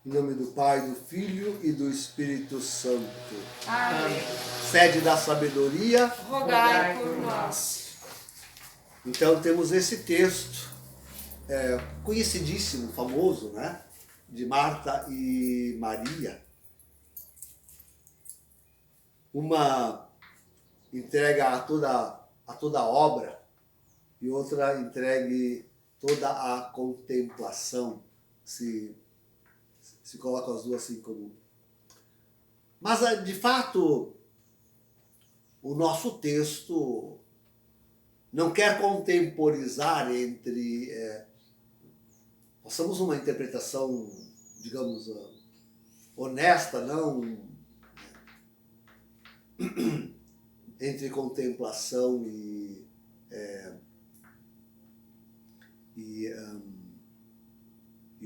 Em nome do Pai, do Filho e do Espírito Santo. Amém. Sede da sabedoria, Rogai por nós. Então temos esse texto, conhecidíssimo, famoso, né? De Marta e Maria. Uma entrega a toda a obra e outra entregue toda a contemplação. Se coloca as duas assim como... Mas, de fato, o nosso texto não quer contemporizar entre... façamos uma interpretação, digamos, honesta, não entre contemplação e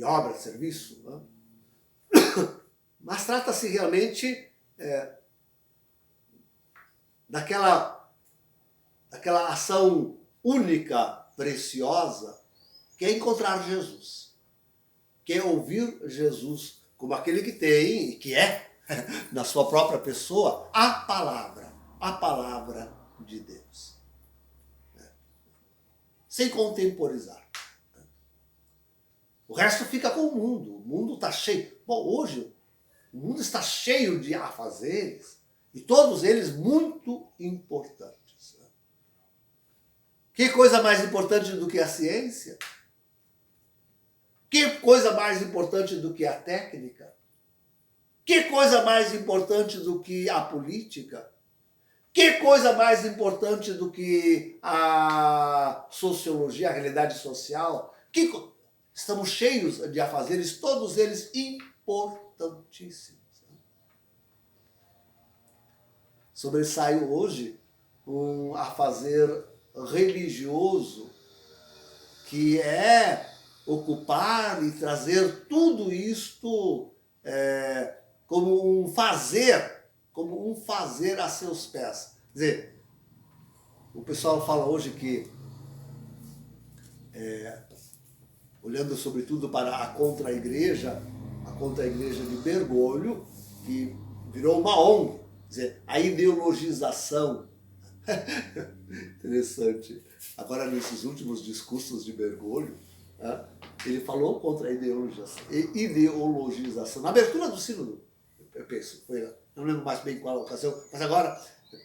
obra, serviço, né? Mas trata-se realmente daquela ação única, preciosa, que é encontrar Jesus, que é ouvir Jesus como aquele que tem e que é, na sua própria pessoa, a palavra de Deus. Sem contemporizar. O resto fica com o mundo está cheio. Bom, hoje o mundo está cheio de afazeres, e todos eles muito importantes. Que coisa mais importante do que a ciência? Que coisa mais importante do que a técnica? Que coisa mais importante do que a política? Que coisa mais importante do que a sociologia, a realidade social? Estamos cheios de afazeres, todos eles importantíssimos. Sobressai hoje um afazer religioso que é ocupar e trazer tudo isto como um fazer a seus pés. Quer dizer, o pessoal fala hoje que, olhando sobretudo para a contra-igreja de Bergoglio, que virou uma ONG, quer dizer, a ideologização. Interessante. Agora, nesses últimos discursos de Bergoglio, ele falou contra a ideologização. Na abertura do sínodo, eu penso, não lembro mais bem qual a ocasião, mas agora,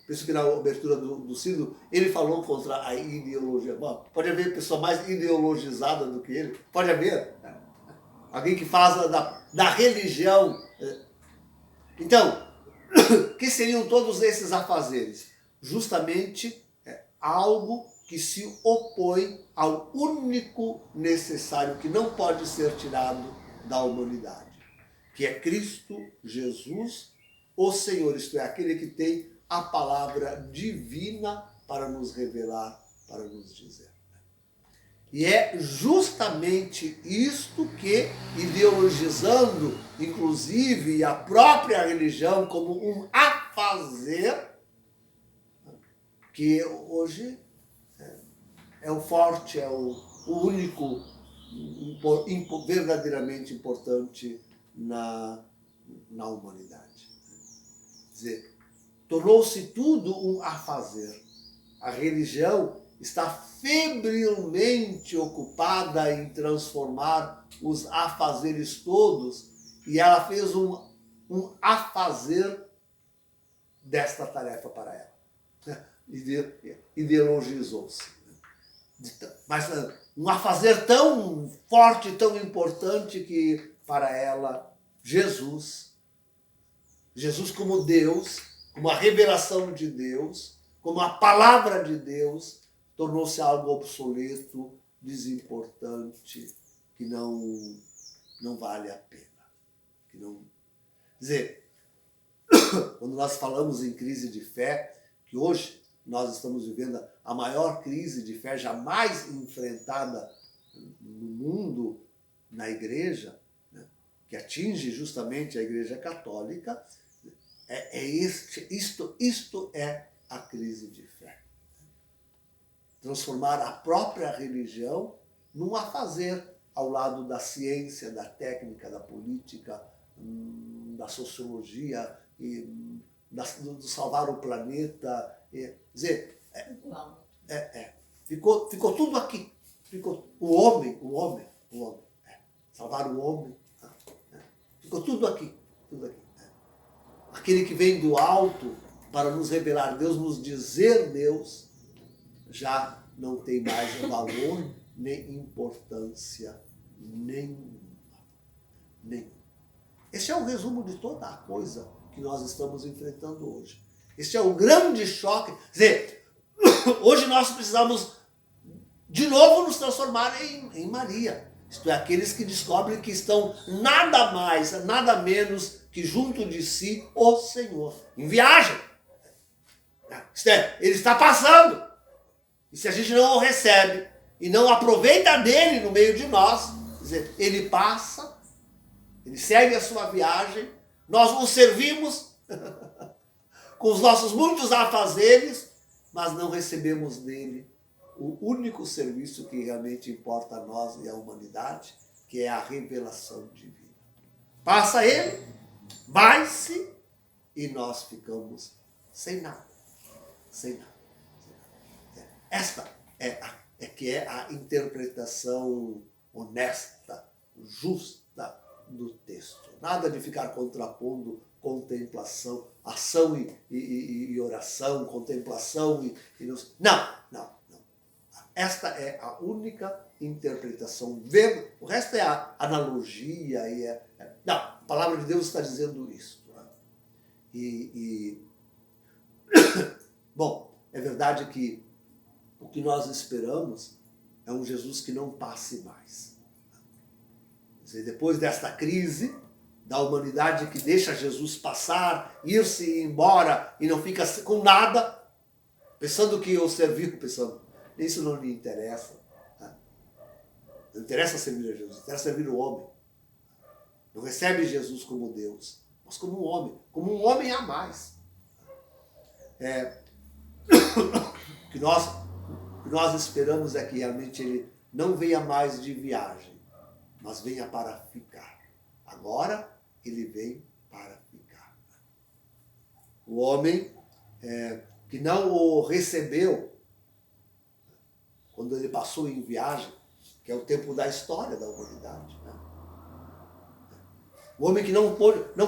penso que na abertura do sínodo, ele falou contra a ideologia. Bom, pode haver pessoa mais ideologizada do que ele, pode haver. Alguém que faz da religião. Então, que seriam todos esses afazeres? Justamente algo que se opõe ao único necessário, que não pode ser tirado da humanidade, que é Cristo Jesus, o Senhor, isto é, aquele que tem a palavra divina para nos revelar, para nos dizer. E é justamente isto que, ideologizando, inclusive, a própria religião como um afazer, que hoje é o forte, é o único verdadeiramente importante na humanidade. Quer dizer, tornou-se tudo um afazer. A religião está febrilmente ocupada em transformar os afazeres todos, e ela fez um afazer desta tarefa para ela. Ideologizou-se. Mas um afazer tão forte, tão importante, que para ela Jesus como Deus, como a revelação de Deus, como a palavra de Deus, tornou-se algo obsoleto, desimportante, que não vale a pena. Quer dizer, quando nós falamos em crise de fé, que hoje nós estamos vivendo a maior crise de fé jamais enfrentada no mundo, na igreja, né, que atinge justamente a Igreja Católica, isto é a crise de fé. Transformar a própria religião num afazer, ao lado da ciência, da técnica, da política, da sociologia, e do salvar o planeta. Quer dizer, ficou tudo aqui. Ficou o homem. Salvar o homem. Ficou tudo aqui. Aquele que vem do alto para nos revelar Deus, nos dizer Deus, já não tem mais valor nem importância nenhuma. Esse é o resumo de toda a coisa que nós estamos enfrentando hoje. Esse é o grande choque. Quer dizer, hoje nós precisamos de novo nos transformar em Maria. Isto é, aqueles que descobrem que estão nada mais, nada menos que junto de si o Senhor. Em viagem. Isto é, ele está passando. E se a gente não o recebe e não aproveita dele no meio de nós, quer dizer, ele passa, ele segue a sua viagem, nós o servimos com os nossos muitos afazeres, mas não recebemos dele o único serviço que realmente importa a nós e à humanidade, que é a revelação divina. Passa ele, vai-se e nós ficamos sem nada. Esta é a interpretação honesta, justa do texto. Nada de ficar contrapondo contemplação, ação e oração, contemplação e... Não. Esta é a única interpretação. O resto é a analogia. Não, a palavra de Deus está dizendo isso. Bom, é verdade que o que nós esperamos é um Jesus que não passe mais. Quer dizer, depois desta crise da humanidade que deixa Jesus passar, ir-se embora e não fica com nada, pensando que o serviu, isso não lhe interessa. Não interessa servir a Jesus, interessa servir o homem. Não recebe Jesus como Deus, mas como um homem a mais. O que nós esperamos é que realmente ele não venha mais de viagem, mas venha para ficar. Agora ele vem para ficar. O homem que não o recebeu quando ele passou em viagem, que é o tempo da história da humanidade. Né? O homem que não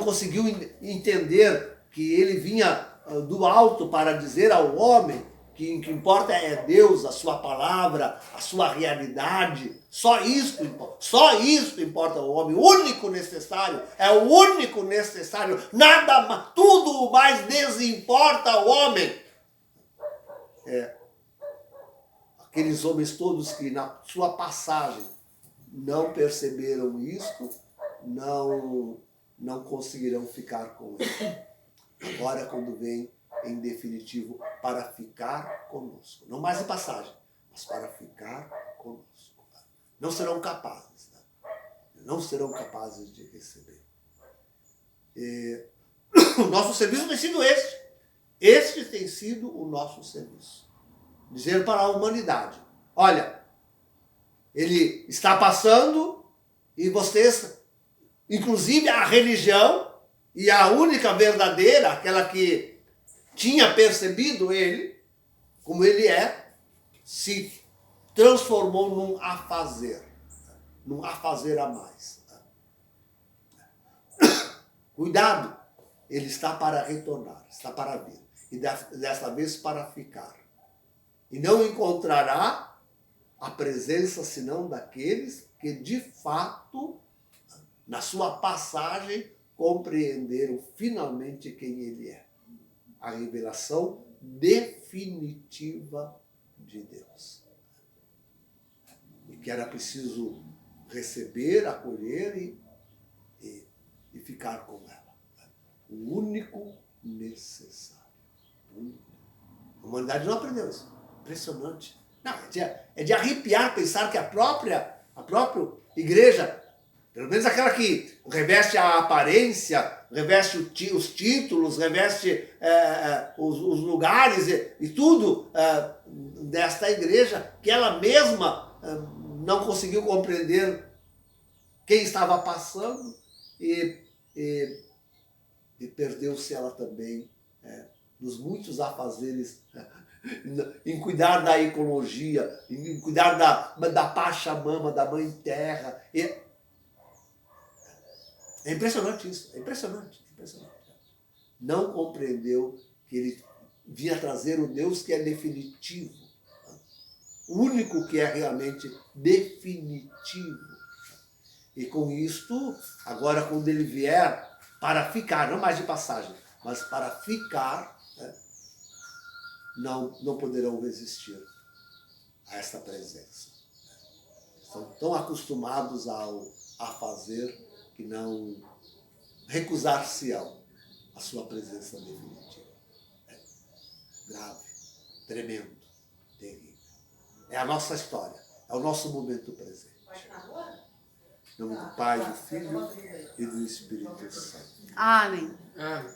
conseguiu entender que ele vinha do alto para dizer ao homem que o que importa é Deus, a sua palavra, a sua realidade. Só isso importa ao homem. O único necessário é o único necessário. Nada mais, tudo mais desimporta ao homem. Aqueles homens todos que na sua passagem não perceberam isto, não conseguirão ficar com ele. Agora, quando vem em definitivo, para ficar conosco. Não mais em passagem, mas para ficar conosco. Não serão capazes. Né? Não serão capazes de receber. O nosso serviço tem sido este. Este tem sido o nosso serviço. Dizer para a humanidade, olha, ele está passando e vocês, inclusive a religião, e a única verdadeira, aquela que tinha percebido ele, como ele é, se transformou num afazer a mais. Cuidado, ele está para retornar, está para vir, e desta vez para ficar. E não encontrará a presença senão daqueles que de fato, na sua passagem, compreenderam finalmente quem ele é. A revelação definitiva de Deus. E que era preciso receber, acolher e ficar com ela. O único necessário. A humanidade não aprendeu isso. Impressionante. Não, é de arrepiar pensar que a própria igreja, pelo menos aquela que reveste a aparência, reveste os títulos, reveste os lugares e tudo desta igreja, que ela mesma não conseguiu compreender quem estava passando e perdeu-se ela também nos muitos afazeres, em cuidar da ecologia, em cuidar da Pachamama, da Mãe Terra. É impressionante isso, é impressionante. Não compreendeu que ele vinha trazer o Deus que é definitivo, o único que é realmente definitivo. E com isto, agora quando ele vier para ficar, não mais de passagem, mas para ficar, não poderão resistir a esta presença. Estão tão acostumados a fazer que não recusar-se-ão a sua presença definitiva. É grave, tremendo, terrível. É a nossa história, é o nosso momento presente. Em nome do Pai, do Filho e do Espírito Santo. Amém. Amém.